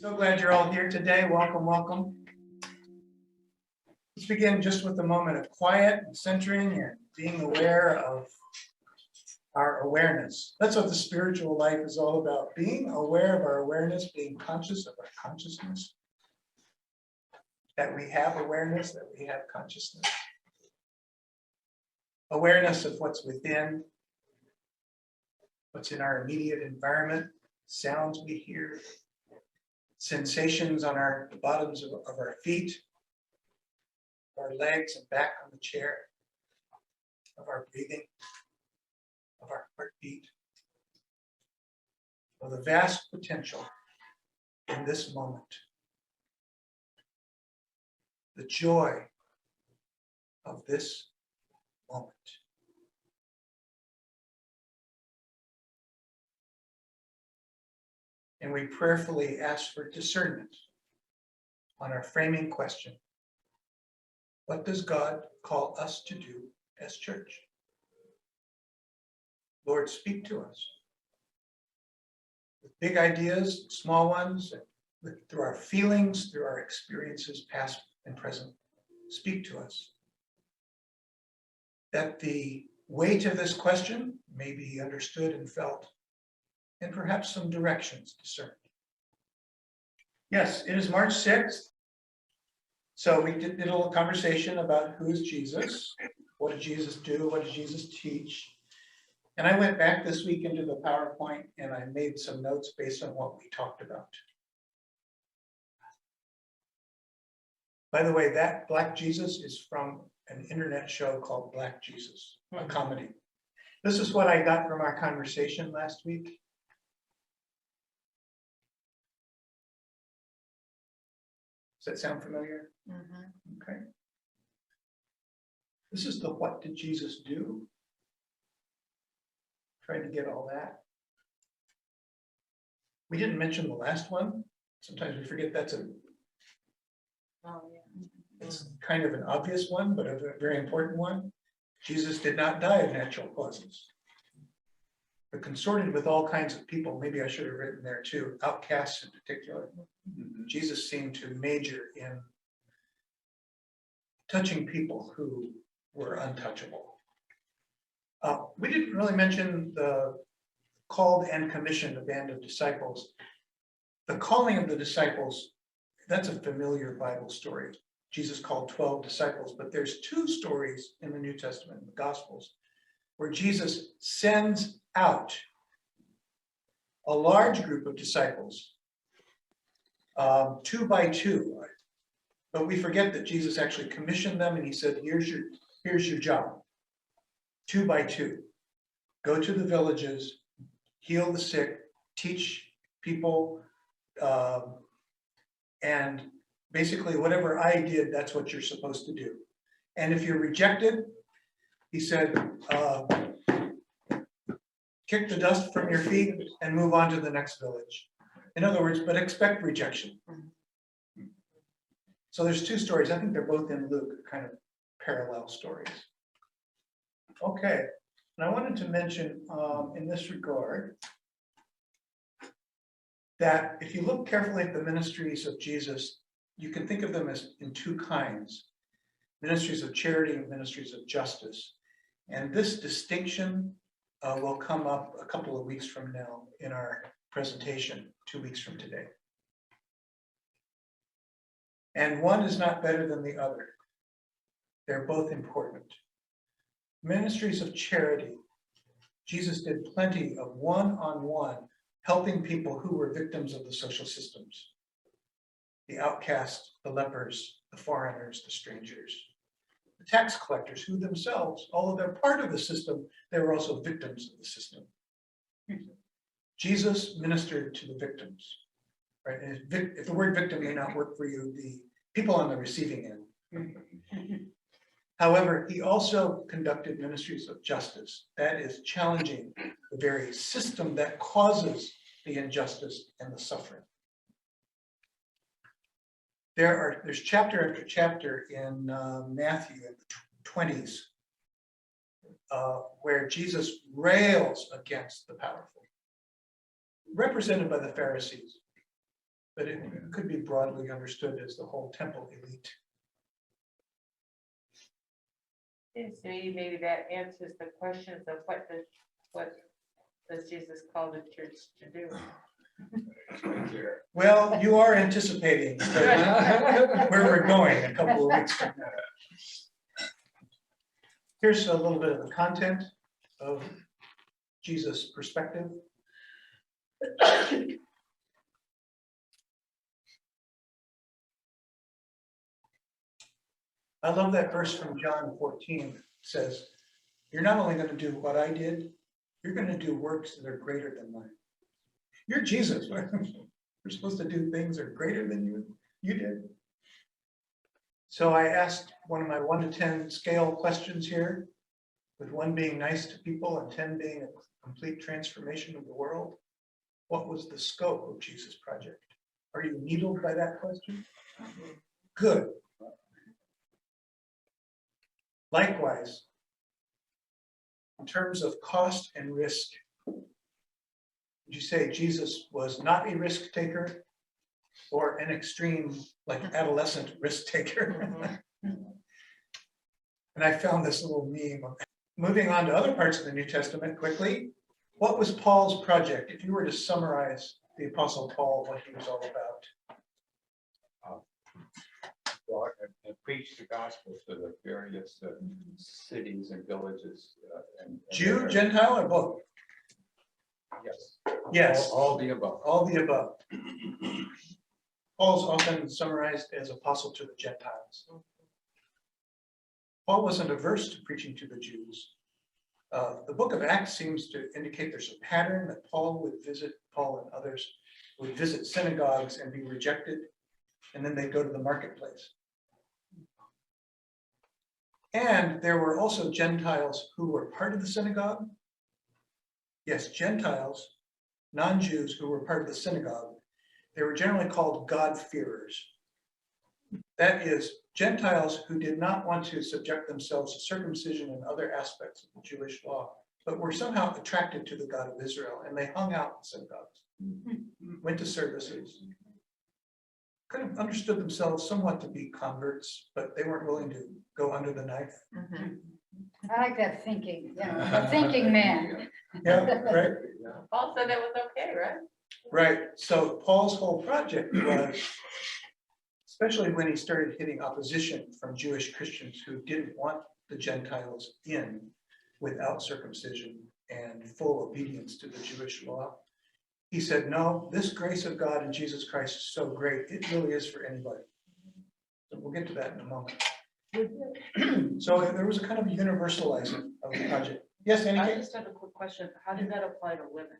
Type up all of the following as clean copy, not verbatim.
So glad you're all here today. Welcome, welcome. Let's begin just with a moment of quiet and centering and being aware of our awareness. That's what the spiritual life is all about. Being aware of our awareness, being conscious of our consciousness. That we have awareness, that we have consciousness. Awareness of what's within, what's in our immediate environment, sounds we hear, sensations on the bottoms of our feet, our legs and back on the chair, of our breathing, of our heartbeat, of the vast potential in this moment. The joy of this moment. And we prayerfully ask for discernment on our framing question. What does God call us to do as church? Lord, speak to us. With big ideas, small ones, through our feelings, through our experiences, past and present. Speak to us. That the weight of this question may be understood and felt, and perhaps some directions discerned. Yes, it is March 6th. So we did a little conversation about who is Jesus, what did Jesus do, what did Jesus teach? And I went back this week into the PowerPoint and I made some notes based on what we talked about. By the way, that Black Jesus is from an internet show called Black Jesus, a comedy. This is what I got from our conversation last week. Does that sound familiar? Mm-hmm. Okay. This is the what did Jesus do? Trying to get all that. We didn't mention the last one. Sometimes we forget that's it's kind of an obvious one, but a very important one. Jesus did not die of natural causes, but consorted with all kinds of people. Maybe I should have written there too, outcasts in particular. Jesus seemed to major in touching people who were untouchable. We didn't really mention the called and commissioned, a band of disciples. The calling of the disciples, that's a familiar Bible story. Jesus called 12 disciples, but there's two stories in the New Testament, in the Gospels, where Jesus sends out a large group of disciples, 2 by 2. But we forget that Jesus actually commissioned them and he said, here's your job. 2 by 2. Go to the villages, heal the sick, teach people, and basically whatever I did, that's what you're supposed to do. And if you're rejected, he said, kick the dust from your feet and move on to the next village. In other words, but expect rejection. So there's two stories. I think they're both in Luke, kind of parallel stories. Okay, and I wanted to mention in this regard that if you look carefully at the ministries of Jesus, you can think of them as in two kinds: ministries of charity and ministries of justice. And this distinction will come up a couple of weeks from now in our presentation, 2 weeks from today. And one is not better than the other. They're both important. Ministries of charity. Jesus did plenty of one-on-one helping people who were victims of the social systems. The outcasts, the lepers, the foreigners, the strangers. The tax collectors who themselves, although they're part of the system, they were also victims of the system. Jesus ministered to the victims. Right? And if the word victim may not work for you, the people on the receiving end. However, he also conducted ministries of justice. That is challenging the very system that causes the injustice and the suffering. There's chapter after chapter in Matthew in the 20s where Jesus rails against the powerful, represented by the Pharisees. but it could be broadly understood as the whole temple elite. Seems to me maybe that answers the questions of what does Jesus call the church to do? Well, you are anticipating where we're going a couple of weeks from now. Here's a little bit of the content of Jesus' perspective. I love that verse from John 14. It says, you're not only going to do what I did, you're going to do works that are greater than mine. You're Jesus. Right? You're supposed to do things that are greater than you did. So I asked one of my 1 to 10 scale questions here, with 1 being nice to people and 10 being a complete transformation of the world. What was the scope of Jesus' project? Are you needled by that question? Good. Likewise, in terms of cost and risk, would you say Jesus was not a risk taker or an extreme, like adolescent risk taker? And I found this little meme. Moving on to other parts of the New Testament quickly, what was Paul's project? If you were to summarize the Apostle Paul, what he was all about. Well, and preach the gospel to the various cities and villages. And Jew, Gentile, or both? Yes. Yes. All the above. All the above. Paul's often summarized as apostle to the Gentiles. Paul wasn't averse to preaching to the Jews. The book of Acts seems to indicate there's a pattern that Paul and others would visit synagogues and be rejected, and then they'd go to the marketplace. And there were also Gentiles who were part of the synagogue. Yes, Gentiles, non-Jews who were part of the synagogue. They were generally called God-fearers. That is, Gentiles who did not want to subject themselves to circumcision and other aspects of the Jewish law, but were somehow attracted to the God of Israel, and they hung out in synagogues, went to services, kind of understood themselves somewhat to be converts, but they weren't willing to go under the knife. I like that thinking, a thinking man. Yeah, right? Paul said that was okay, right? Right. So Paul's whole project was, especially when he started hitting opposition from Jewish Christians who didn't want the Gentiles in without circumcision and full obedience to the Jewish law. He said, no, this grace of God in Jesus Christ is so great, it really is for anybody. So we'll get to that in a moment. So there was a kind of universalizing of the project. Yes, I anything? just have a quick question. How did that apply to women?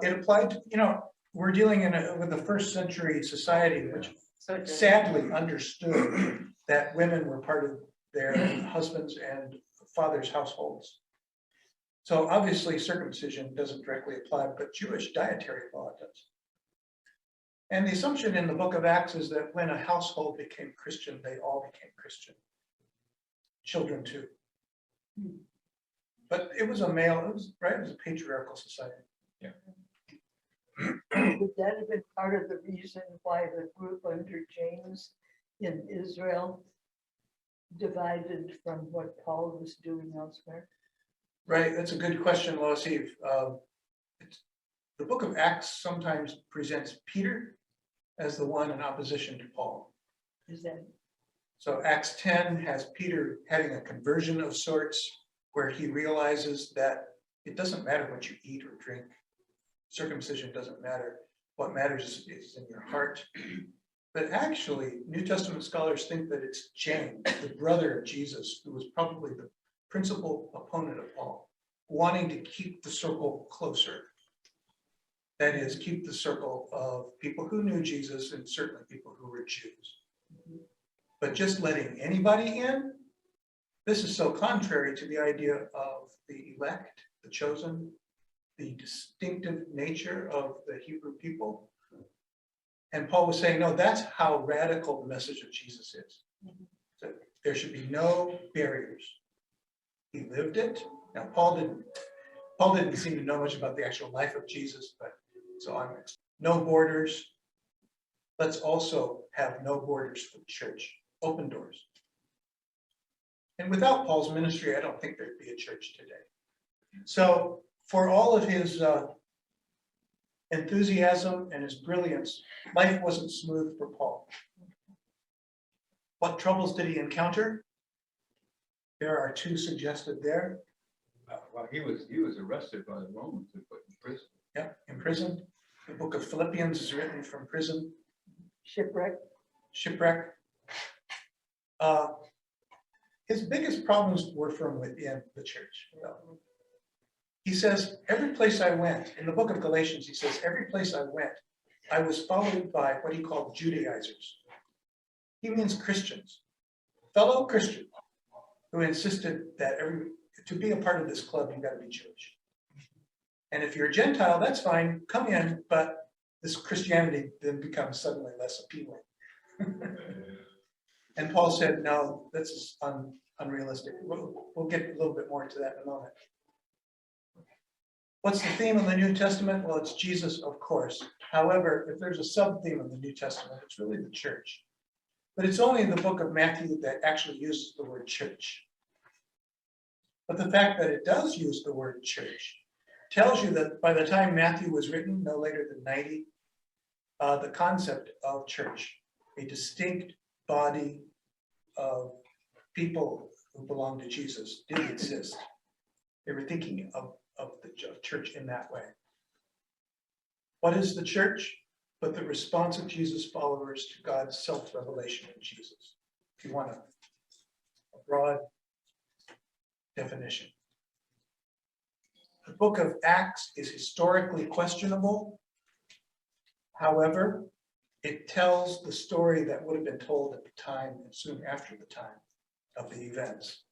It applied to, we're dealing with a first century society, which So it did. sadly understood that women were part of their husbands' and fathers' households. So obviously circumcision doesn't directly apply, but Jewish dietary law does. And the assumption in the book of Acts is that when a household became Christian, they all became Christian. Children too. But it was a patriarchal society. Would that have been part of the reason why the group under James in Israel divided from what Paul was doing elsewhere? Right, that's a good question, Lois Eve. The book of Acts sometimes presents Peter as the one in opposition to Paul. Is that So Acts 10 has Peter having a conversion of sorts where he realizes that it doesn't matter what you eat or drink. Circumcision doesn't matter. What matters is in your heart. But actually, New Testament scholars think that it's James, the brother of Jesus, who was probably the principal opponent of Paul, wanting to keep the circle closer. That is, keep the circle of people who knew Jesus and certainly people who were Jews. But just letting anybody in, this is so contrary to the idea of the elect, the chosen, the distinctive nature of the Hebrew people. And Paul was saying, no, that's how radical the message of Jesus is. So there should be no barriers. He lived it. Now, Paul didn't seem to know much about the actual life of Jesus, but so no borders. Let's also have no borders for the church, open doors. And without Paul's ministry, I don't think there'd be a church today. So for all of his enthusiasm and his brilliance, life wasn't smooth for Paul. What troubles did he encounter? There are two suggested there. Well, he was arrested by the Romans and put in prison. Yeah, imprisoned. The book of Philippians is written from prison, Shipwreck. shipwreck. His biggest problems were from within the church. He says, every place I went, in the book of Galatians, he says, every place I went, I was followed by what he called Judaizers. He means Christians, fellow Christians, who insisted that to be a part of this club, you gotta be Jewish. And if you're a Gentile, that's fine, come in, but this Christianity then becomes suddenly less appealing. And Paul said, no, this is unrealistic. We'll get a little bit more into that in a moment. What's the theme of the New Testament? Well, it's Jesus, of course. However, if there's a sub-theme of the New Testament, it's really the church. But it's only the book of Matthew that actually uses the word church. But the fact that it does use the word church tells you that by the time Matthew was written, no later than 90, the concept of church, a distinct body of people who belong to Jesus, did exist. They were thinking of the church in that way. What is the church? But the response of Jesus' followers to God's self-revelation in Jesus. If you want a broad definition. The book of Acts is historically questionable. However, it tells the story that would have been told at the time and soon after the time of the events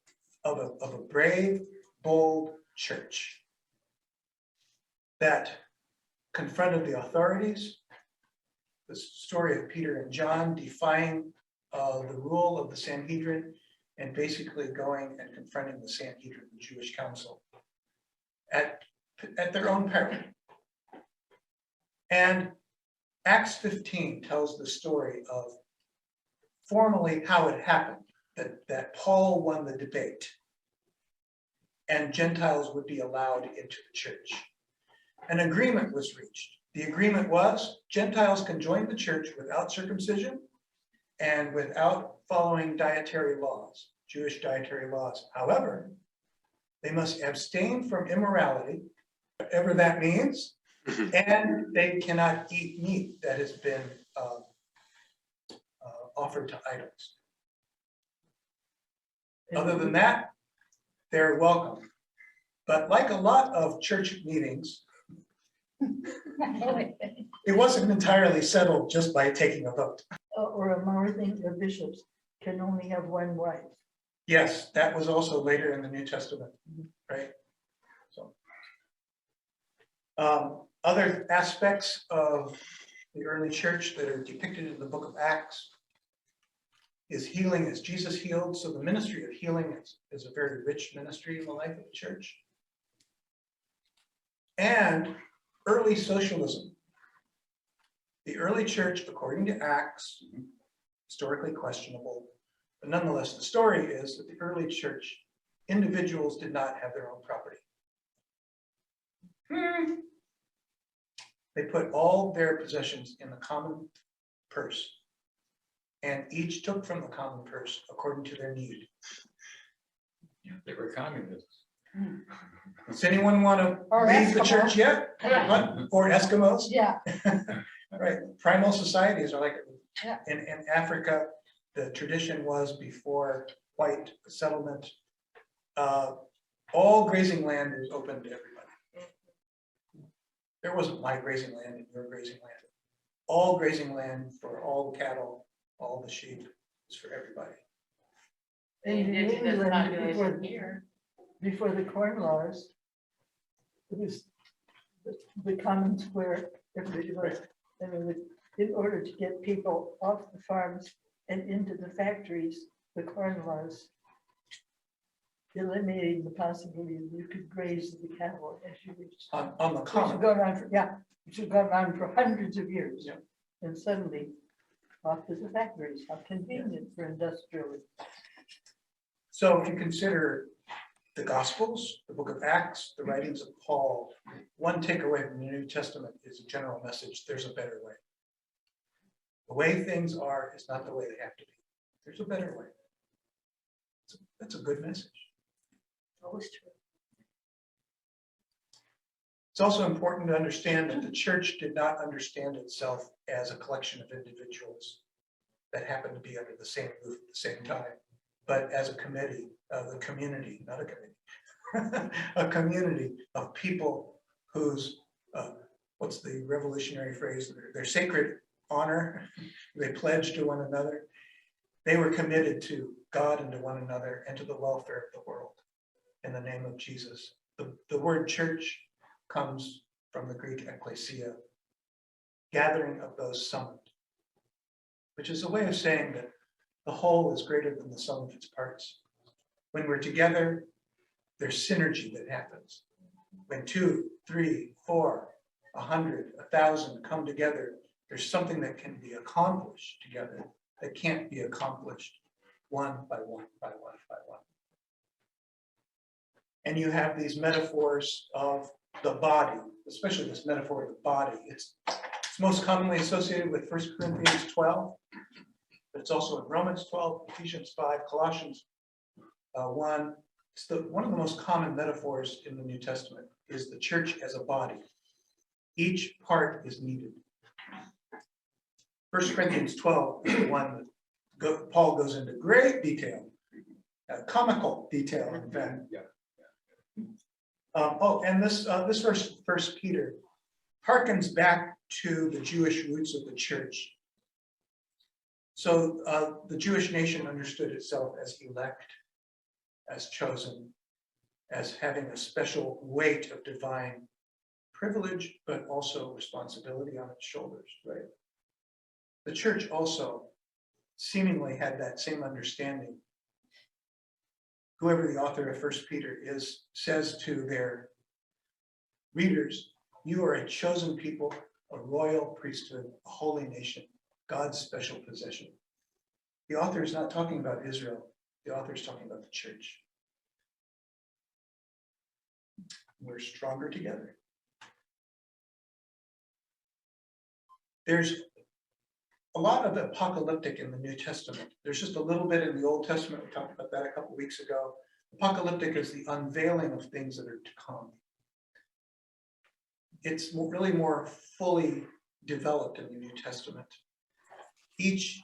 of a brave, bold church that confronted the authorities. The story of Peter and John defying the rule of the Sanhedrin and basically going and confronting the Sanhedrin, the Jewish council, at their own peril. And Acts 15 tells the story of formally how it happened, that Paul won the debate and Gentiles would be allowed into the church. An agreement was reached. The agreement was Gentiles can join the church without circumcision and without following dietary laws, Jewish dietary laws. However, they must abstain from immorality, whatever that means, and they cannot eat meat that has been offered to idols. Other than that, they're welcome. But like a lot of church meetings, it wasn't entirely settled just by taking a vote. Or a more thing, the bishops can only have one wife. Yes, that was also later in the New Testament, right? So, other aspects of the early church that are depicted in the book of Acts is healing as Jesus healed. So the ministry of healing is a very rich ministry in the life of the church. And early socialism. The early church, according to Acts, historically questionable, but nonetheless, the story is that the early church, individuals did not have their own property. They put all their possessions in the common purse, and each took from the common purse according to their need. They were communists. Does anyone want to Or leave the Eskimo. church yet? What? Or Eskimos? Yeah, Right, primal societies are like, Yeah. in Africa, the tradition was before white settlement, all grazing land was open to everybody. There wasn't my grazing land and your grazing land. All grazing land for all the cattle, all the sheep, is for everybody. The indigenous England, population here. before the corn laws, it was the common square, everybody was, and in order to get people off the farms and into the factories, the corn laws eliminating the possibility that you could graze the cattle as you wish. on the Which has common. gone on for, yeah, which has gone on for hundreds of years. Yeah. And suddenly, off to the factories, how convenient for industrial. So if you consider the Gospels, the book of Acts, the writings of Paul, one takeaway from the New Testament is a general message: there's a better way. The way things are is not the way they have to be. There's a better way. That's a good message. Always true. It's also important to understand that the church did not understand itself as a collection of individuals that happened to be under the same roof at the same time, but as a committee, the community, not a committee, a community of people whose, what's the revolutionary phrase? Their sacred honor, they pledged to one another. They were committed to God and to one another and to the welfare of the world in the name of Jesus. The word church comes from the Greek ekklesia, gathering of those summoned, which is a way of saying that the whole is greater than the sum of its parts. When we're together, there's synergy that happens. When 2, 3, 4, 100, 1,000 come together, there's something that can be accomplished together that can't be accomplished one by one by one by one. And you have these metaphors of the body, especially this metaphor of the body. It's most commonly associated with 1 Corinthians 12, but it's also in Romans 12, Ephesians 5, Colossians 1. It's one of the most common metaphors in the New Testament is the church as a body. Each part is needed. 1 Corinthians 12 is the one that Paul goes into great detail, comical detail, in fact. And this verse, 1 Peter, harkens back to the Jewish roots of the church. So the Jewish nation understood itself as elect, as chosen, as having a special weight of divine privilege, but also responsibility on its shoulders, right? The church also seemingly had that same understanding. Whoever the author of 1 Peter is says to their readers, you are a chosen people, a royal priesthood, a holy nation, God's special possession. The author is not talking about Israel. The author is talking about the church. We're stronger together. There's a lot of apocalyptic in the New Testament. There's just a little bit in the Old Testament. We talked about that a couple weeks ago. Apocalyptic is the unveiling of things that are to come. It's really more fully developed in the New Testament. Each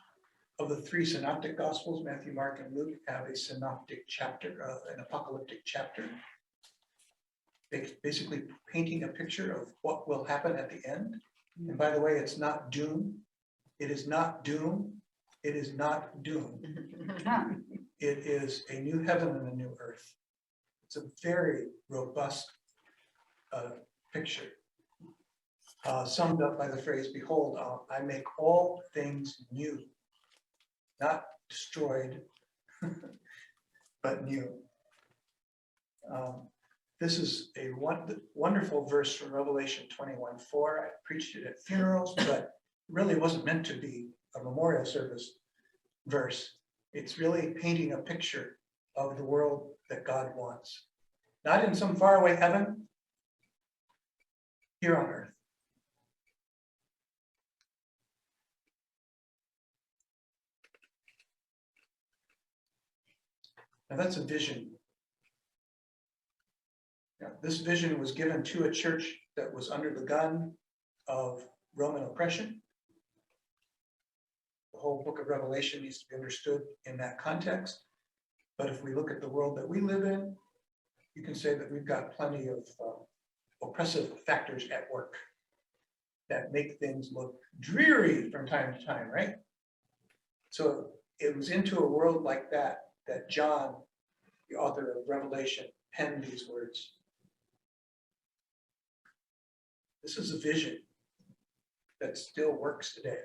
of the 3 synoptic gospels, Matthew, Mark, and Luke, have a synoptic chapter, an apocalyptic chapter. Basically painting a picture of what will happen at the end. And by the way, it's not doom. It is not doom. It is not doom. It is a new heaven and a new earth. It's a very robust picture, summed up by the phrase, behold, I make all things new, not destroyed, but new. This is a wonderful verse from Revelation 21:4. I preached it at funerals, but really wasn't meant to be a memorial service verse. It's really painting a picture of the world that God wants. Not in some faraway heaven, here on earth. Now that's a vision. Now, this vision was given to a church that was under the gun of Roman oppression. The whole book of Revelation needs to be understood in that context. But if we look at the world that we live in, you can say that we've got plenty of oppressive factors at work that make things look dreary from time to time, right? So it was into a world like that that John, the author of Revelation, penned these words. This is a vision that still works today.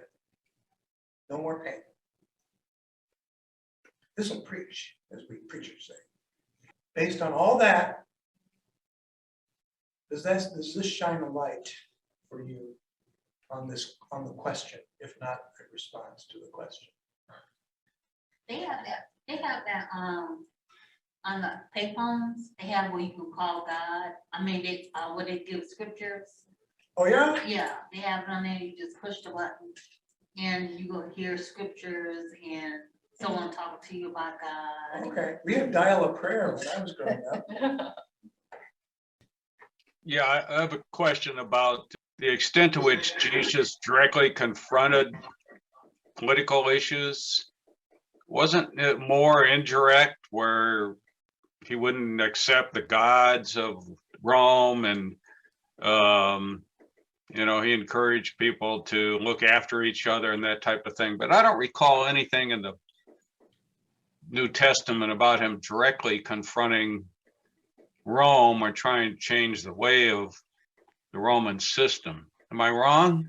No more pain. This will preach, as we preachers say. based on all that, does this shine a light for you on the question, if not a response to the question? They have that, on the payphones, they have where you can call God. I mean, they, where they give scriptures. Oh, yeah? Yeah, they have it on there, you just push the button and you will hear scriptures and someone talking to you about God. Okay, we had dial a prayer when I was growing up. Yeah, I have a question about the extent to which Jesus directly confronted political issues. Wasn't it more indirect, where he wouldn't accept the gods of Rome, and he encouraged people to look after each other and that type of thing? But I don't recall anything in the New Testament about him directly confronting Rome or trying to change the way of the Roman system. Am I wrong?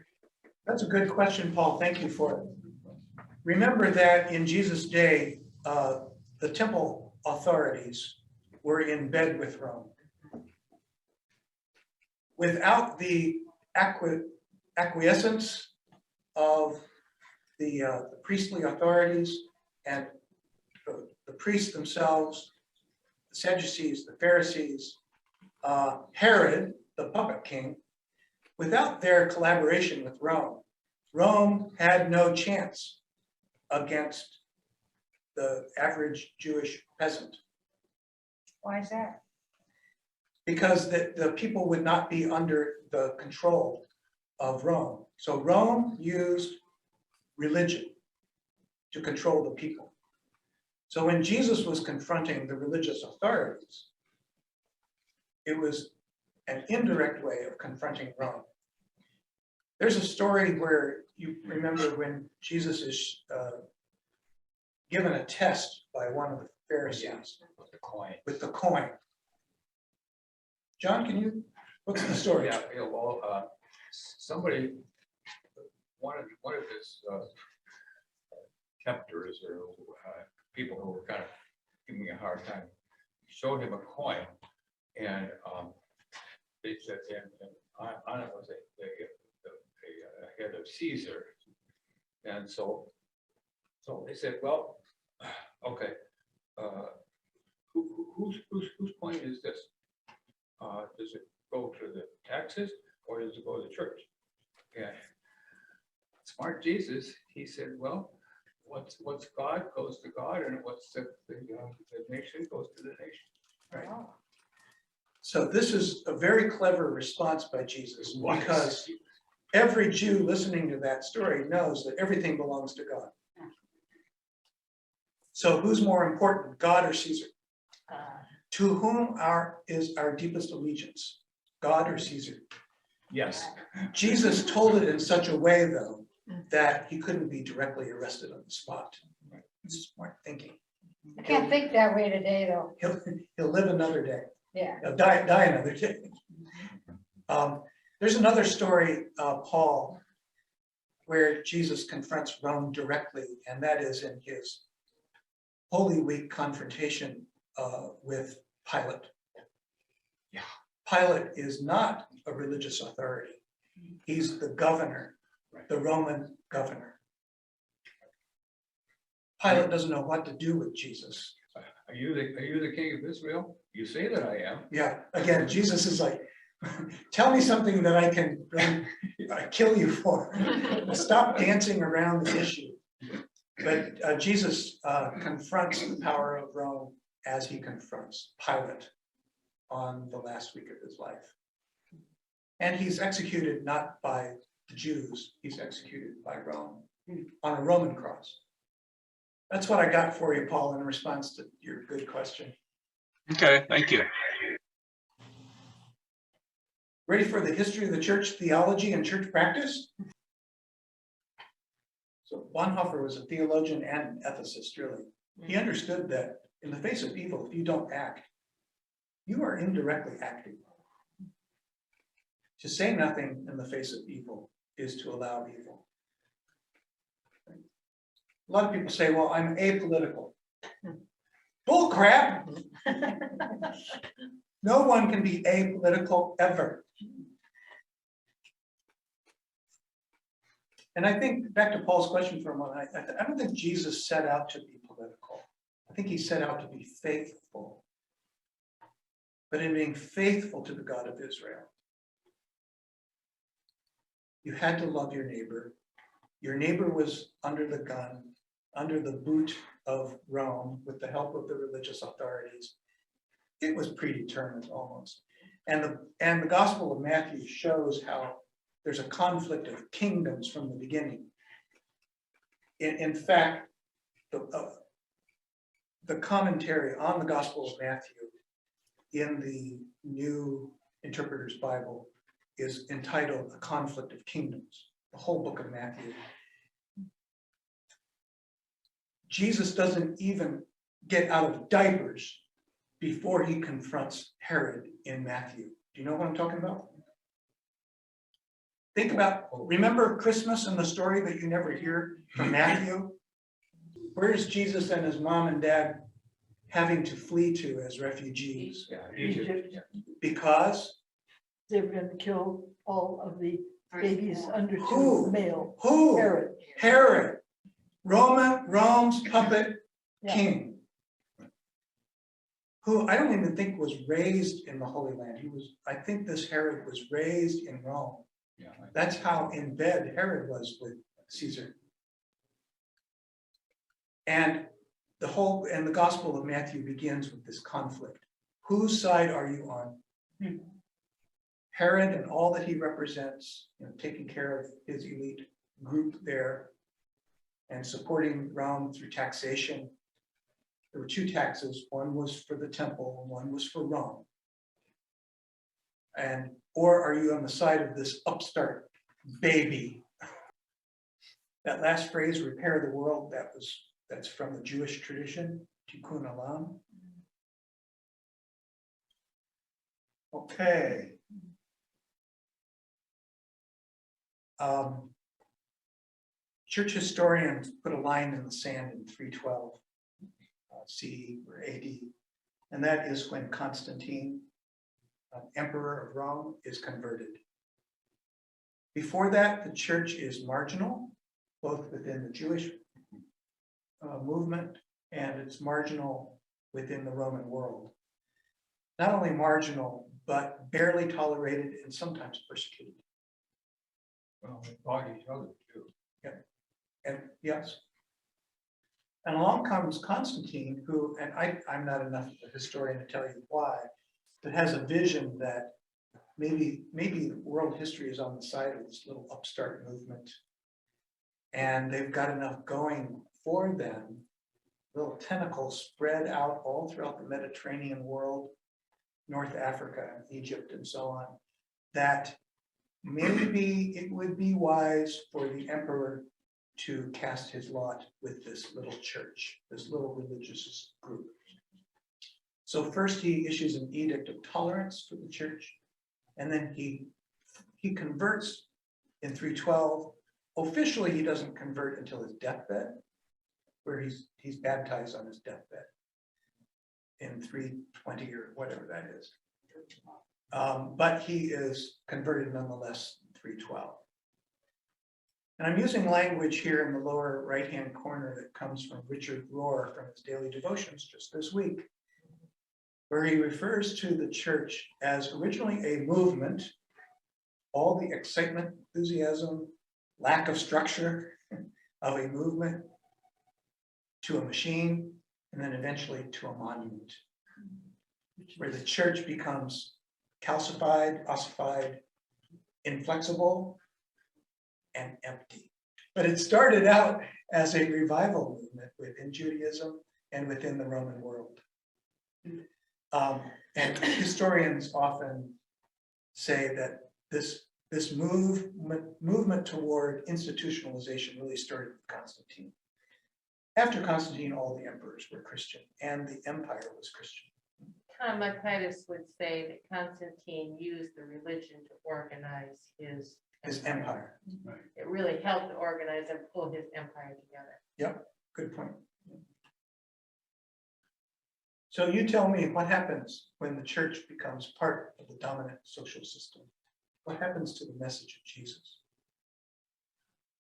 That's a good question, Paul. Thank you for it. Remember that in Jesus' day, the temple authorities were in bed with Rome. Without the acquiescence of the priestly authorities and the priests themselves, the Sadducees, the Pharisees, Herod, the puppet king, without their collaboration with Rome, Rome had no chance against the average Jewish peasant, Why is that? because the people would not be under the control of Rome. So Rome used religion to control the people. So when Jesus was confronting the religious authorities, it was an indirect way of confronting Rome. There's a story where you remember when Jesus is given a test by one of the Pharisees With the coin. with the coin. John, what's the story? Yeah, well, somebody, one of his tempters or people who were kind of giving me a hard time, showed him a coin, and they said, and on it was a head of Caesar, and so they said, well, okay, whose coin is this? Does it go to the taxes or does it go to the church? And smart Jesus, he said, well, what's God goes to God, and what's the nation goes to the nation. Right. So this is a very clever response by Jesus, because every Jew listening to that story knows that everything belongs to God. So who's more important, God or Caesar? To whom is our deepest allegiance, God or Caesar? Yes. Jesus told it in such a way, though, that he couldn't be directly arrested on the spot. It's smart thinking. You can't think that way today, though. He'll live another day. Yeah. He'll die another day. There's another story, Paul, where Jesus confronts Rome directly, and that is in his Holy Week confrontation with Pilate. Yeah. Pilate is not a religious authority. He's the governor, the Roman governor. Pilate doesn't know what to do with Jesus. Are you the king of Israel? You say that I am. Yeah, again, Jesus is like, tell me something that I can really kill you for. Stop dancing around the issue. But Jesus confronts the power of Rome as he confronts Pilate on the last week of his life. And he's executed not by the Jews, he's executed by Rome on a Roman cross. That's what I got for you, Paul, in response to your good question. Okay, thank you. Ready for the history of the church theology and church practice? So Bonhoeffer was a theologian and an ethicist, really. He understood that in the face of evil, if you don't act, you are indirectly acting. To say nothing in the face of evil is to allow evil. A lot of people say, well, I'm apolitical. Bull crap. No one can be apolitical ever. And I think, back to Paul's question for a moment, I don't think Jesus set out to be political. I think he set out to be faithful. But in being faithful to the God of Israel, you had to love your neighbor. Your neighbor was under the gun, under the boot of Rome, with the help of the religious authorities. It was predetermined almost. And the Gospel of Matthew shows how there's a conflict of kingdoms from the beginning. In fact, the commentary on the Gospel of Matthew in the New Interpreter's Bible is entitled A Conflict of Kingdoms, the whole book of Matthew. Jesus doesn't even get out of diapers before he confronts Herod in Matthew. Do you know what I'm talking about? Think about, remember Christmas and the story that you never hear from Matthew? Where's Jesus and his mom and dad having to flee to as refugees? Yeah, Egypt, Egypt. yeah. Because They were going to kill all of the babies under Who? 2 male. who? Herod. Herod, Rome's puppet Yeah. king. Who I don't even think was raised in the Holy Land. I think this Herod was raised in Rome. Yeah, That's how in bed Herod was with Caesar. And the Gospel of Matthew begins with this conflict. Whose side are you on? Herod and all that he represents, taking care of his elite group there and supporting Rome through taxation. There were 2 taxes. One was for the temple and one was for Rome. Or are you on the side of this upstart baby? That last phrase, repair the world, that's from the Jewish tradition, tikkun olam. Okay. Church historians put a line in the sand in 312 CE or AD, and that is when Constantine, emperor of Rome, is converted. Before that, the church is marginal, both within the Jewish movement and it's marginal within the Roman world. Not only marginal, but barely tolerated and sometimes persecuted. well, they fought each other too. And yes. And along comes Constantine, who, and I'm not enough of a historian to tell you why, but has a vision that maybe world history is on the side of this little upstart movement. And they've got enough going for them, little tentacles spread out all throughout the Mediterranean world, North Africa, Egypt, and so on, that maybe it would be wise for the emperor to cast his lot with this little church, this little religious group. So first he issues an edict of tolerance for the church, and then he converts in 312. Officially, he doesn't convert until his deathbed, where he's baptized on his deathbed in 320 or whatever that is. But he is converted nonetheless in 312. And I'm using language here in the lower right-hand corner that comes from Richard Rohr from his daily devotions just this week, where he refers to the church as originally a movement, all the excitement, enthusiasm, lack of structure of a movement, to a machine, and then eventually to a monument, where the church becomes calcified, ossified, inflexible, and empty. But it started out as a revival movement within Judaism and within the Roman world. And historians often say that this movement toward institutionalization really started with Constantine. After Constantine, all the emperors were Christian and the empire was Christian. Tom Titus would say that Constantine used the religion to organize his Empire. It really helped to organize and pull his empire together. Yep, good point. So you tell me what happens when the church becomes part of the dominant social system? What happens to the message of Jesus?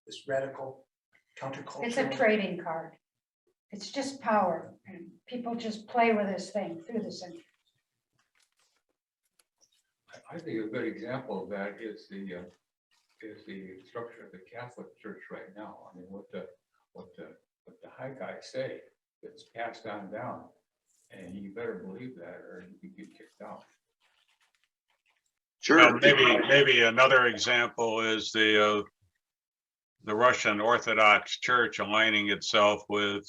This radical counterculture. It's a trading card. It's just power. And people just play with this thing through the centuries. I think a good example of that is the structure of the Catholic Church right now. I mean, what the high guys say, it's passed on down, and you better believe that, or you could get kicked out. Well, maybe another example is the Russian Orthodox Church aligning itself with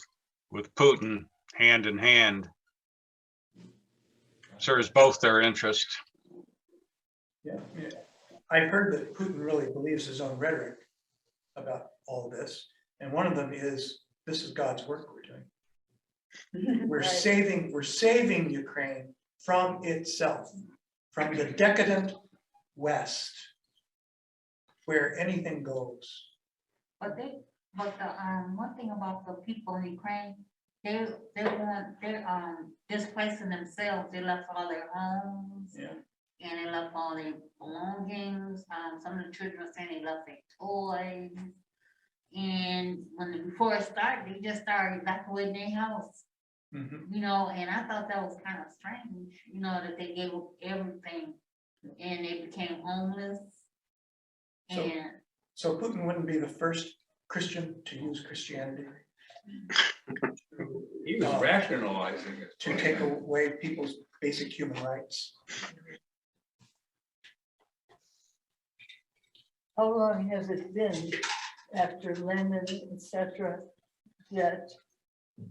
Putin hand in hand. Serves both their interest. Yeah, yeah. I've heard that Putin really believes his own rhetoric about all this. And one of them is, this is God's work we're doing. We're saving Ukraine from itself, from the decadent West, where anything goes. But the one thing about the people in Ukraine, they're displacing themselves. They left all their homes. Yeah. And they left all their belongings. Some of the children were saying they left their toys. And before it started, they just started evacuating their house. Mhm. You know, and I thought that was kind of strange, you know, that they gave up everything and they became homeless. So- And So Putin wouldn't be the first Christian to use Christianity He was rationalizing it. to take away people's basic human rights. How long has it been after Lenin, etc., that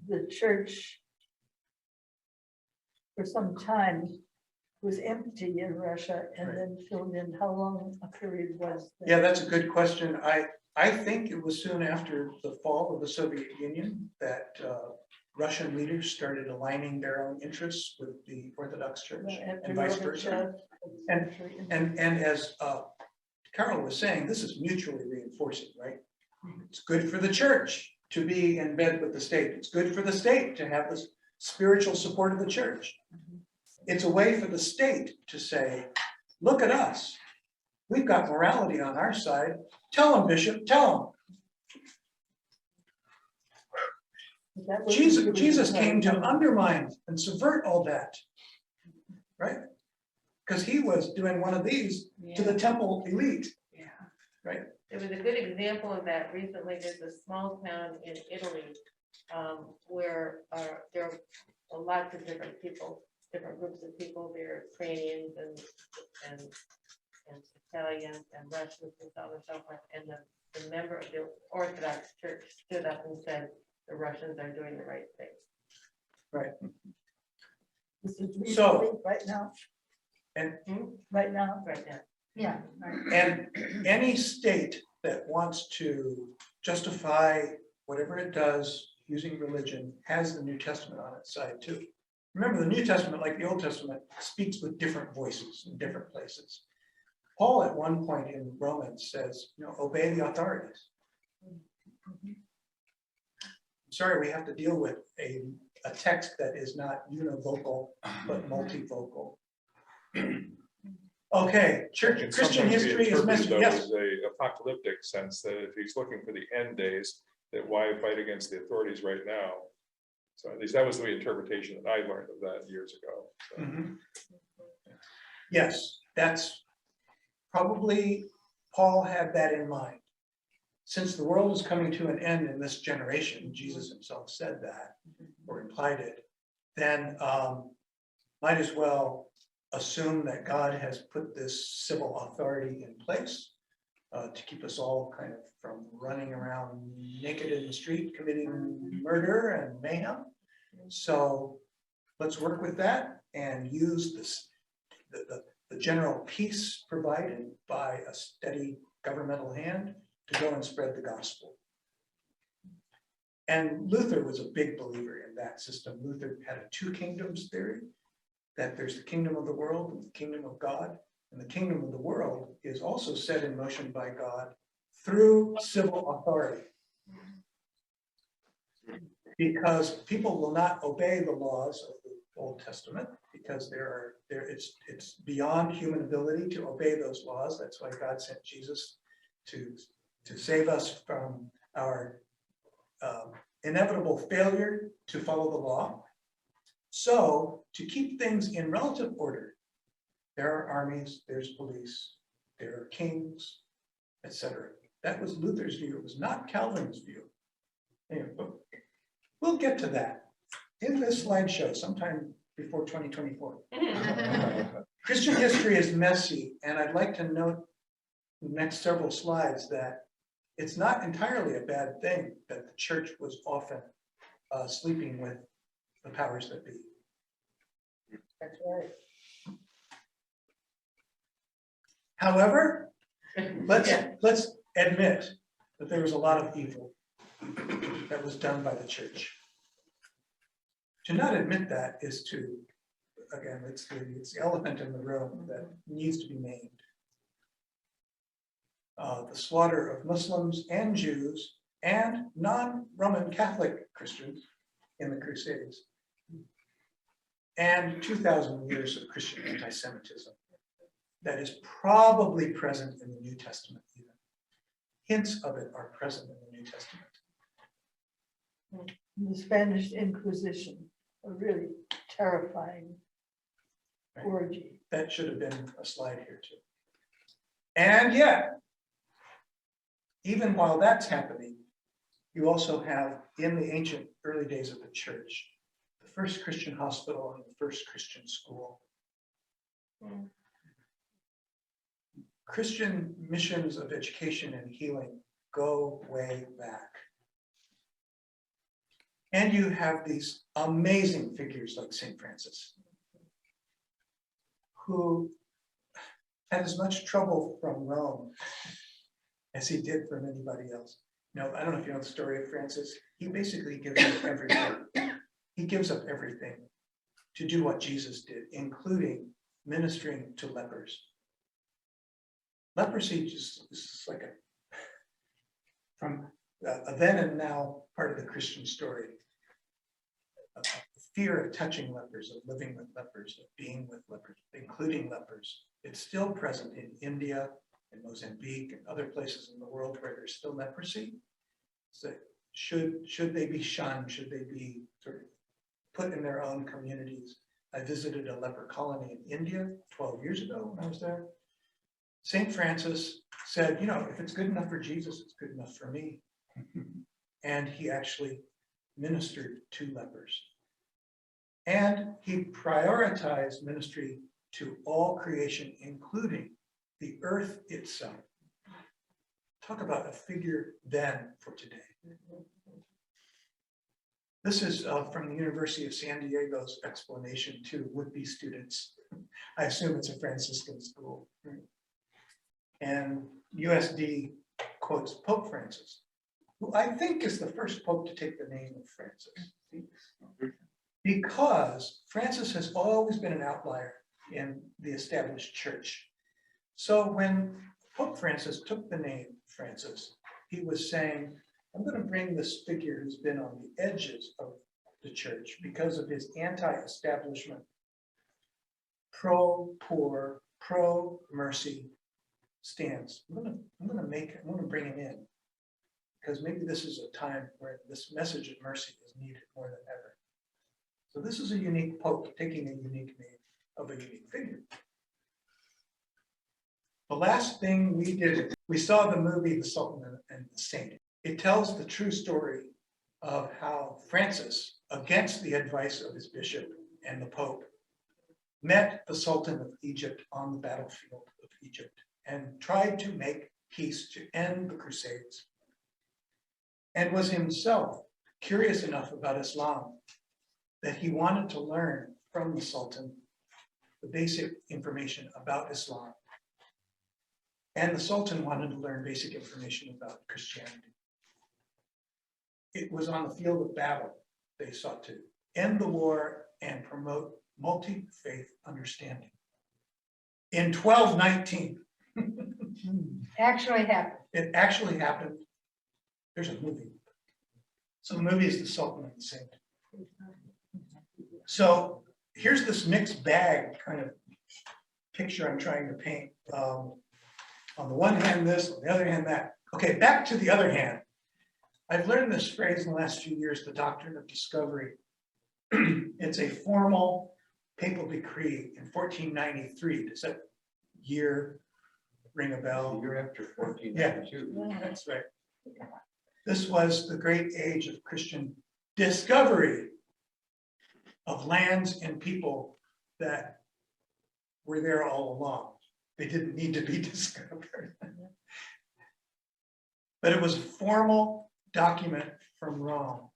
the church for some time was empty in Russia and Right. then filled in? How long a period was that? Yeah, that's a good question. I think it was soon after the fall of the Soviet Union that Russian leaders started aligning their own interests with the Orthodox Church After and vice versa. Gorbachev, And as Carol was saying, this is mutually reinforcing, right? It's good for the church to be in bed with the state. It's good for the state to have this spiritual support of the church. It's a way for the state to say, look at us. We've got morality on our side. Tell them, Bishop, tell that them. was Jesus really came to hard. undermine and subvert all that, right? Because he was doing one of these to the temple elite, Yeah. right? There was a good example of that recently. There's a small town in Italy where there are lots of different people, different groups of people. There are Ukrainians and Italians and Russians and so on and so forth. And the member of the Orthodox Church stood up and said, the Russians are doing the right thing. This is So- recently, right now, And right now. Right now. Yeah. Right. And any state that wants to justify whatever it does using religion has the New Testament on its side too. Remember, the New Testament, like the Old Testament, speaks with different voices in different places. Paul at one point in Romans says, obey the authorities. Sorry, we have to deal with a text that is not univocal, but multivocal. Okay, church, And Christian sometimes we history is interpret messy, those yes. as a apocalyptic sense, that if he's looking for the end days, that why fight against the authorities right now? So at least that was the interpretation that I learned of that years ago. So. Mhm. Yes, that's probably, Paul had that in mind. Since the world is coming to an end in this generation, Jesus himself said that, or implied it, then might as well assume that God has put this civil authority in place to keep us all kind of from running around naked in the street, committing murder and mayhem. So let's work with that and use this, the general peace provided by a steady governmental hand to go and spread the gospel. And Luther was a big believer in that system. Luther had a two kingdoms theory, that there's the kingdom of the world and the kingdom of God. And the kingdom of the world is also set in motion by God through civil authority. Because people will not obey the laws of the Old Testament because it's beyond human ability to obey those laws. That's why God sent Jesus to save us from our inevitable failure to follow the law. So to keep things in relative order, there are armies, there's police, there are kings, etc. That was Luther's view. It was not Calvin's view. Anyway, but we'll get to that in this slideshow sometime before 2024. Christian history is messy, and I'd like to note the next several slides that it's not entirely a bad thing that the church was often sleeping with the powers that be. That's right. However, let's admit that there was a lot of evil that was done by the church. To not admit that is to, again, it's the elephant in the room that needs to be named. The slaughter of Muslims and Jews and non-Roman Catholic Christians in the Crusades, and 2,000 years of Christian anti-Semitism that is probably present in the New Testament even. Hints of it are present in the New Testament. The Spanish Inquisition, a really terrifying orgy. That should have been a slide here too. And yet, even while that's happening, you also have, in the ancient early days of the church, the first Christian hospital and the first Christian school. Christian missions of education and healing go way back. And you have these amazing figures like St. Francis, who had as much trouble from Rome as he did from anybody else. Now, I don't know if you know the story of Francis. He basically gives up everything. He gives up everything to do what Jesus did, including ministering to lepers. Leprosy is like from a then and now part of the Christian story. The fear of touching lepers, of living with lepers, of being with lepers, including lepers. It's still present in India, in Mozambique, and other places in the world where there's still leprosy. So should they be shunned? Should they be sort of put in their own communities? I visited a leper colony in India 12 years ago when I was there. St. Francis said, you know, if it's good enough for Jesus, it's good enough for me. And he actually ministered to lepers. And he prioritized ministry to all creation, including the earth itself. Talk about a figure then for today. This is from the University of San Diego's explanation to would-be students. I assume it's a Franciscan school. And USD quotes Pope Francis, who I think is the first pope to take the name of Francis. Because Francis has always been an outlier in the established church. So when Pope Francis took the name Francis, he was saying, I'm going to bring this figure who's been on the edges of the church because of his anti-establishment, pro-poor, pro-mercy stance. I'm going to bring him in because maybe this is a time where this message of mercy is needed more than ever. So this is a unique pope taking a unique name of a unique figure. The last thing we did, we saw the movie The Sultan and the Saint. It tells the true story of how Francis, against the advice of his bishop and the Pope, met the Sultan of Egypt on the battlefield of Egypt and tried to make peace to end the Crusades, and was himself curious enough about Islam that he wanted to learn from the Sultan the basic information about Islam. And the Sultan wanted to learn basic information about Christianity. It was on the field of battle they sought to end the war and promote multi-faith understanding. In 1219, Actually happened. it actually happened. There's a movie. So the movie is The Sultan and the Saint. So here's this mixed bag kind of picture I'm trying to paint. On the one hand this, on the other hand that. Okay, back to the other hand. I've learned this phrase in the last few years, the doctrine of discovery. It's a formal papal decree in 1493. Does that year ring a bell? Year after 1492. That's right. This was the great age of Christian discovery of lands and people that were there all along. They didn't need to be discovered. But it was a formal document from Rome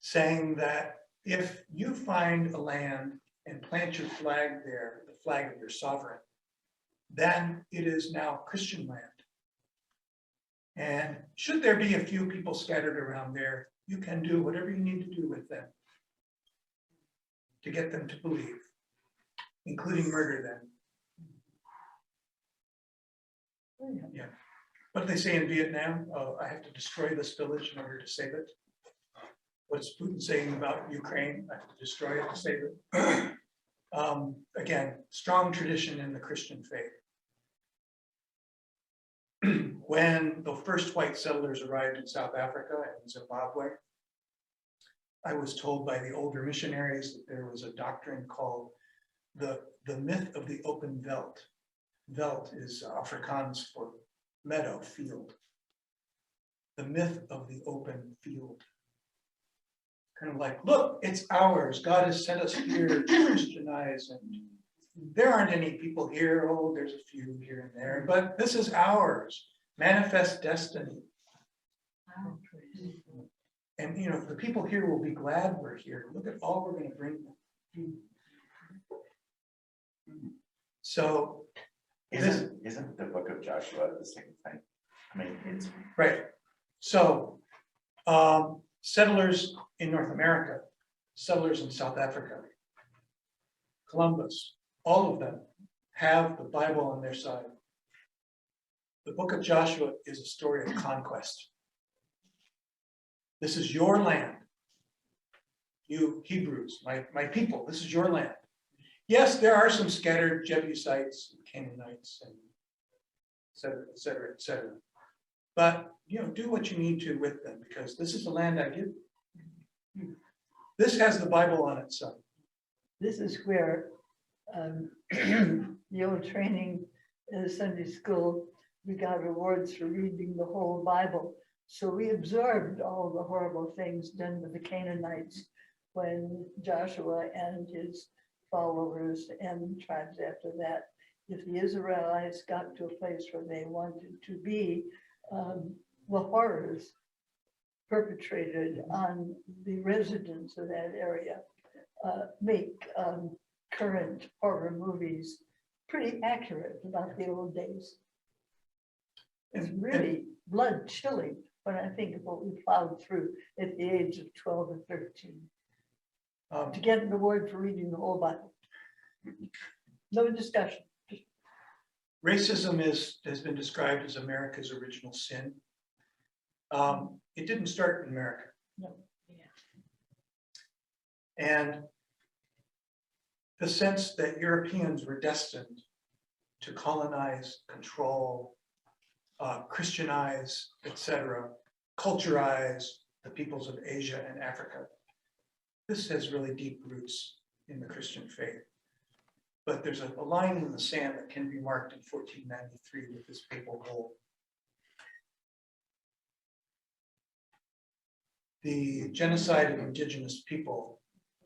saying that if you find a land and plant your flag there, the flag of your sovereign, then it is now Christian land. And should there be a few people scattered around there, you can do whatever you need to do with them to get them to believe, including murder them. Yeah. What do they say in Vietnam? I have to destroy this village in order to save it. What's Putin saying about Ukraine? I have to destroy it to save it. Again, strong tradition in the Christian faith. When the first white settlers arrived in South Africa and Zimbabwe, I was told by the older missionaries that there was a doctrine called the myth of the open veld. Veld is Afrikaans for meadow, field. The myth of the open field. Kind of like, look, it's ours. God has sent us here to Christianize, and there aren't any people here. Oh, there's a few here and there, but this is ours. Manifest destiny. And you know, the people here will be glad we're here. Look at all we're going to bring them. So Isn't the book of Joshua the same thing? I mean, it's right. So settlers in North America, settlers in South Africa, Columbus, all of them have the Bible on their side. The book of Joshua is a story of conquest. This is your land. You Hebrews, my people, this is your land. Yes, there are some scattered Jebusites and Canaanites and et cetera, et cetera, et cetera. But you know, do what you need to with them, because this is the land I give you. This has the Bible on its side. This is where the old training in Sunday school, we got awards for reading the whole Bible. So we absorbed all the horrible things done with the Canaanites when Joshua and his followers and tribes after that. If the Israelites got to a place where they wanted to be, the horrors perpetrated on the residents of that area make current horror movies pretty accurate about the old days. It's really blood chilling when I think of what we plowed through at the age of 12 or 13 to get an award for reading the whole Bible. No discussion. Racism has been described as America's original sin. It didn't start in America. No. And the sense that Europeans were destined to colonize, control, Christianize, etc., culturize the peoples of Asia and Africa. This has really deep roots in the Christian faith. But there's a line in the sand that can be marked in 1493 with this papal bull. The genocide of indigenous people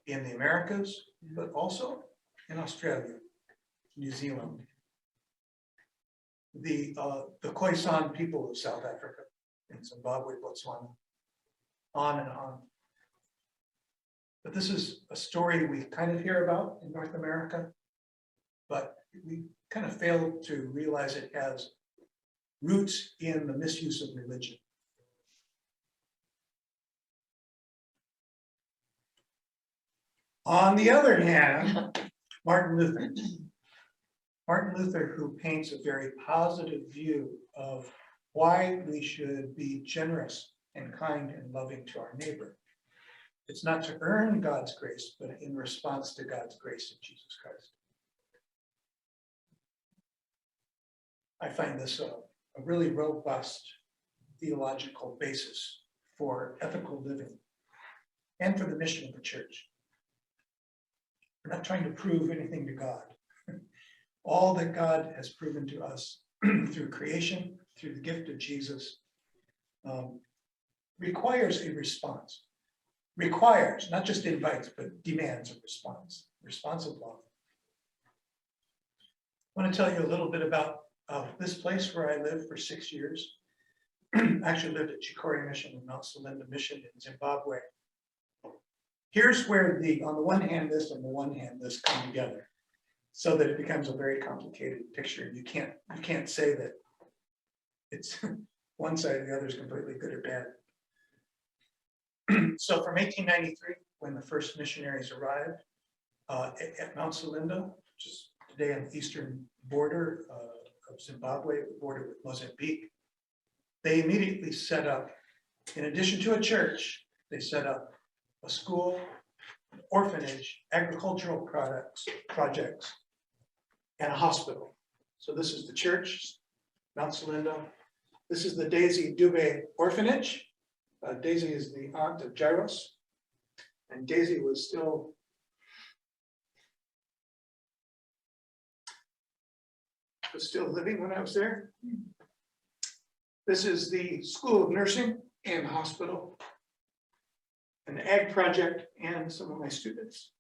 in the Americas, but also in Australia, New Zealand. The Khoisan people of South Africa, in Zimbabwe, Botswana, on and on. But this is a story we kind of hear about in North America, but we kind of fail to realize it has roots in the misuse of religion. On the other hand, Martin Luther. Martin Luther, who paints a very positive view of why we should be generous and kind and loving to our neighbor. It's not to earn God's grace, but in response to God's grace in Jesus Christ. I find this a really robust theological basis for ethical living and for the mission of the church. We're not trying to prove anything to God. All that God has proven to us through creation, through the gift of Jesus, requires a response. Requires, not just invites, but demands a response, responsive love. I want to tell you a little bit about this place where I lived for 6 years. Actually lived at Chikori Mission and Mount Selinda Mission in Zimbabwe. Here's where on the one hand this and the one hand this come together, so that it becomes a very complicated picture. You can't say that it's one side or the other is completely good or bad. So from 1893, when the first missionaries arrived at Mount Selinda, which is today on the eastern border of Zimbabwe, the border with Mozambique, they immediately set up, in addition to a church, they set up a school, an orphanage, agricultural projects, and a hospital. So this is the church, Mount Selinda. This is the Daisy Dube Orphanage. Daisy is the aunt of Jairus, and Daisy was still living when I was there. This is the School of Nursing and Hospital, an ag project, and some of my students.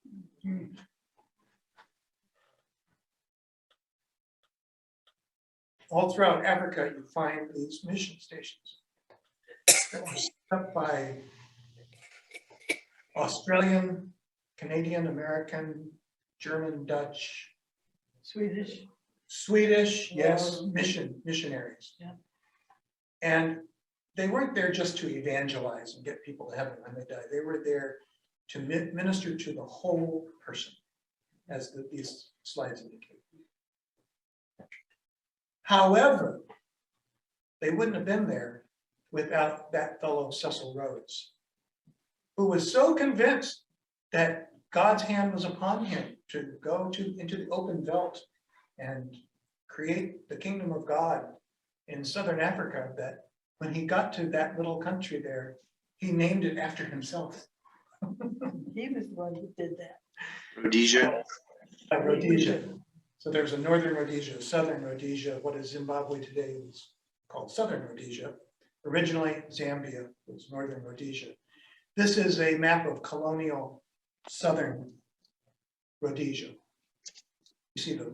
All throughout Africa, you find these mission stations that were set up by Australian, Canadian, American, German, Dutch, Swedish, yes, missionaries. Yeah. And they weren't there just to evangelize and get people to heaven when they die. They were there to minister to the whole person, as these slides indicate. However, they wouldn't have been there without that fellow Cecil Rhodes, who was so convinced that God's hand was upon him to go into the open veldt and create the kingdom of God in southern Africa, that when he got to that little country there, he named it after himself. He was the one that did that. Rhodesia. Rhodesia. So there's a northern Rhodesia, southern Rhodesia. What is Zimbabwe today is called southern Rhodesia. Originally, Zambia was northern Rhodesia. This is a map of colonial southern Rhodesia. You see the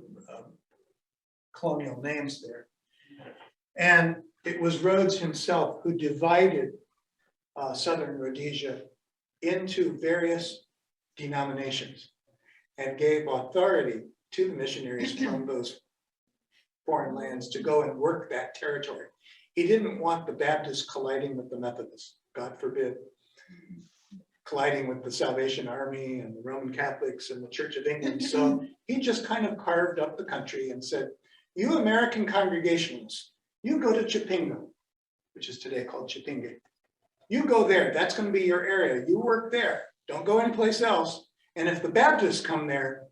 colonial names there. And it was Rhodes himself who divided southern Rhodesia into various denominations and gave authority to the missionaries from those foreign lands to go and work that territory. He didn't want the Baptists colliding with the Methodists, God forbid, colliding with the Salvation Army and the Roman Catholics and the Church of England. So he just kind of carved up the country and said, you American Congregationalists, you go to Chipinge, which is today called Chipinge. You go there, that's going to be your area. You work there, don't go anyplace else. And if the Baptists come there,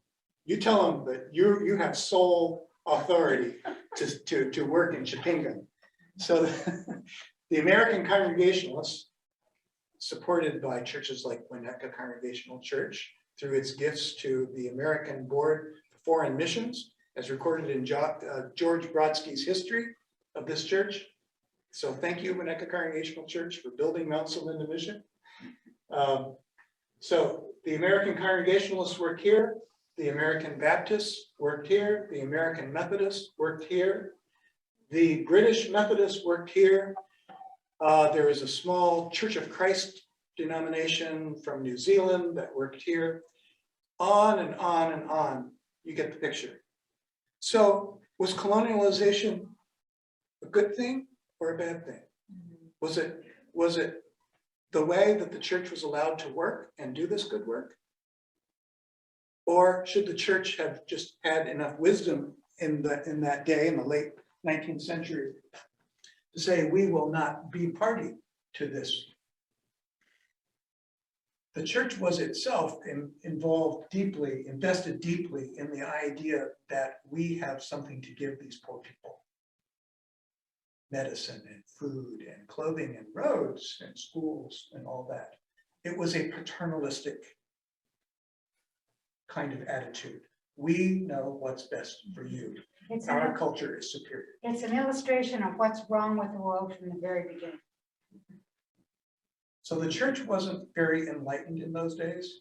you tell them that you have sole authority to work in Chipinge. So the American Congregationalists, supported by churches like Winnetka Congregational Church, through its gifts to the American Board for Foreign Missions, as recorded in George Brodsky's history of this church. So thank you, Winnetka Congregational Church, for building Mount Selinda Mission. So the American Congregationalists work here, the American Baptists worked here, the American Methodists worked here, the British Methodists worked here. There is a small Church of Christ denomination from New Zealand that worked here. On and on and on. You get the picture. So was colonialization a good thing or a bad thing? Was it the way that the church was allowed to work and do this good work? Or should the church have just had enough wisdom in that day, in the late 19th century, to say we will not be party to this? the church was itself involved deeply, invested deeply in the idea that we have something to give these poor people. Medicine and food and clothing and roads and schools and all that. It was a paternalistic kind of attitude. We know what's best for you. Our culture is superior. It's an illustration of what's wrong with the world from the very beginning. So the church wasn't very enlightened in those days.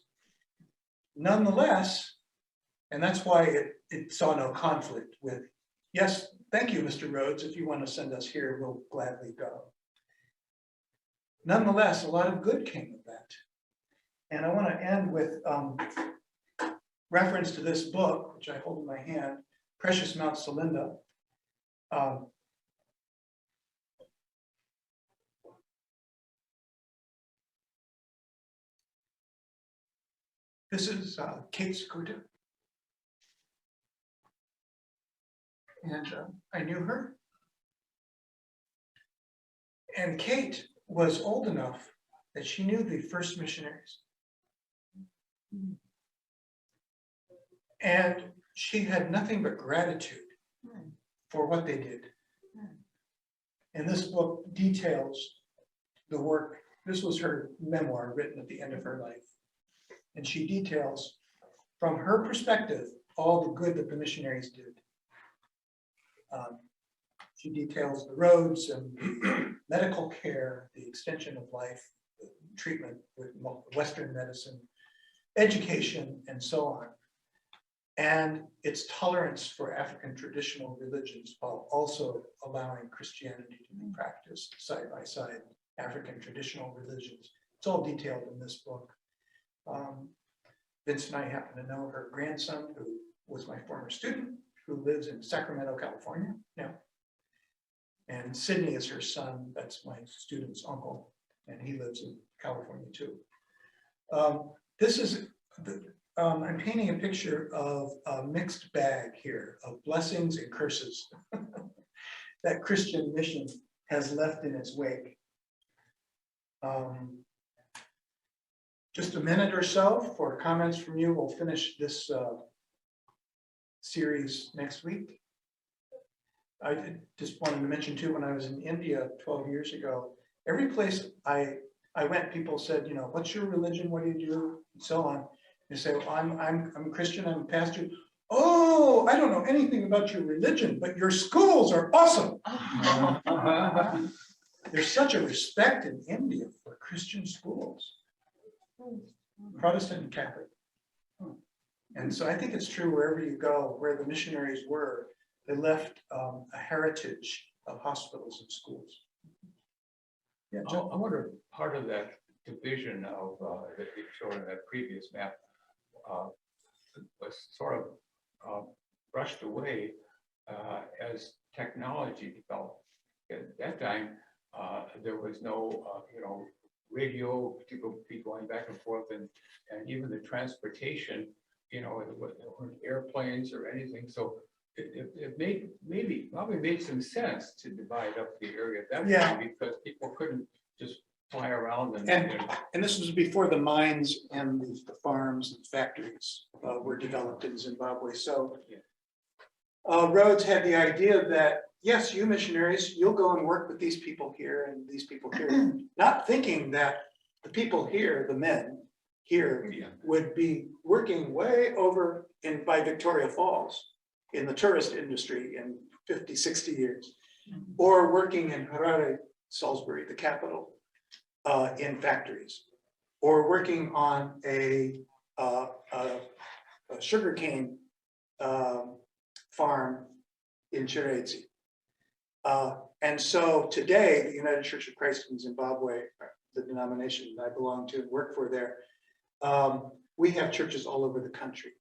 Nonetheless, and that's why it saw no conflict with, yes, thank you, Mr. Rhodes. If you want to send us here, we'll gladly go. Nonetheless, a lot of good came of that. And I want to end with reference to this book, which I hold in my hand, Precious Mount Celinda. This is Kate Skuta. And I knew her. And Kate was old enough that she knew the first missionaries. And she had nothing but gratitude for what they did. And this book details the work. This was her memoir written at the end of her life. And she details, from her perspective, all the good that the missionaries did. She details the roads and medical care, the extension of life, the treatment with Western medicine, education, and so on. And its tolerance for African traditional religions, while also allowing Christianity to be practiced side by side, African traditional religions. It's all detailed in this book. Vince and I happen to know her grandson, who was my former student, who lives in Sacramento, California now. And Sydney is her son. That's my student's uncle, and he lives in California too. I'm painting a picture of a mixed bag here of blessings and curses that Christian mission has left in its wake. Just a minute or so for comments from you. We'll finish this series next week. I just wanted to mention too, when I was in India 12 years ago, every place I went, people said, you know, what's your religion? What do you do? And so on. They say, well, I'm a Christian, I'm a pastor. Oh, I don't know anything about your religion, but your schools are awesome. There's such a respect in India for Christian schools, Protestant and Catholic. And so I think it's true wherever you go, where the missionaries were, they left a heritage of hospitals and schools. Yeah, Joe? I wonder if part of that division of that you showed in that previous map was sort of brushed away as technology developed. At that time, there was no, radio, people be going back and forth, and even the transportation, there weren't airplanes or anything. So it probably made some sense to divide up the area at that Yeah. time, because people couldn't just fly around And this was before the mines and the farms and factories were developed in Zimbabwe. So Rhodes had the idea that, yes, you missionaries, you'll go and work with these people here and these people here, not thinking that the people here, the men here, would be working way over by Victoria Falls in the tourist industry in 50, 60 years, or working in Harare, Salisbury, the capital, in factories, or working on a sugarcane farm in Chirezi. And so today, the United Church of Christ in Zimbabwe, the denomination that I belong to and work for there, we have churches all over the country,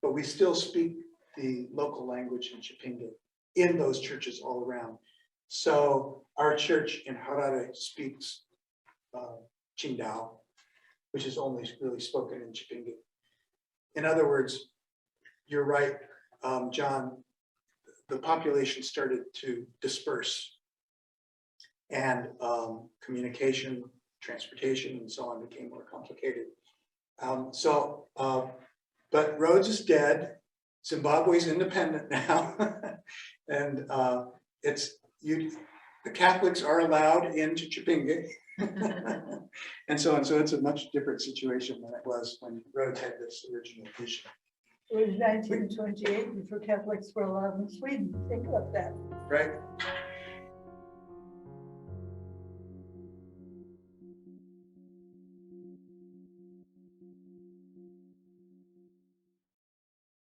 but we still speak the local language in Chipinge in those churches all around. So our church in Harare speaks Chindao, which is only really spoken in Chipinge. In other words, you're right, John, the population started to disperse, and communication, transportation, and so on became more complicated. But Rhodes is dead, Zimbabwe's independent now. And the Catholics are allowed into Chipinge. And so it's a much different situation than it was when Rhodes had this original vision. It was 1928 before Catholics were allowed in Sweden. Think about that. Right?